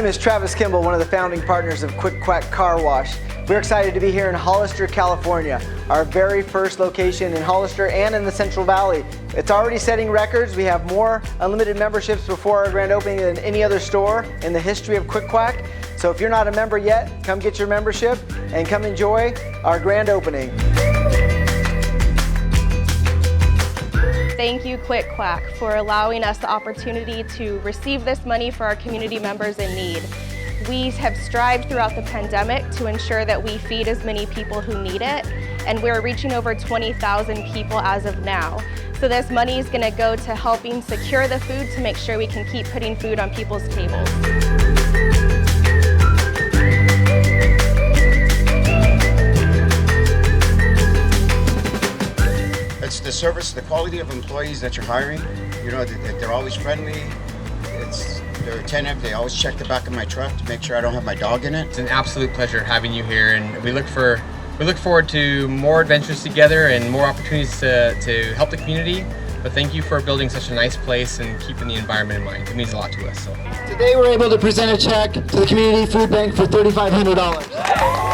name is Travis Kimball, one of the founding partners of Quack Car Wash. We're excited to be here in Hollister, California, our very first location in Hollister and in the Central Valley. It's already setting records. We have more unlimited memberships before our grand opening than any other store in the history of Quack. So if you're not a member yet, come get your membership and come enjoy our grand opening. Thank you, Quack, for allowing us the opportunity to receive this money for our community members in need. We have strived throughout the pandemic to ensure that we feed as many people who need it, and we're reaching over 20,000 people as of now. So this money is going to go to helping secure the food to make sure we can keep putting food on people's tables. It's the service, the quality of employees that you're hiring. You know, they're always friendly. They're attentive. They always check the back of my truck to make sure I don't have my dog in it. It's an absolute pleasure having you here, and we look forward to more adventures together and more opportunities to help the community. But thank you for building such a nice place and keeping the environment in mind. It means a lot to us. So. Today we're able to present a check to the Community Food Bank for $3,500.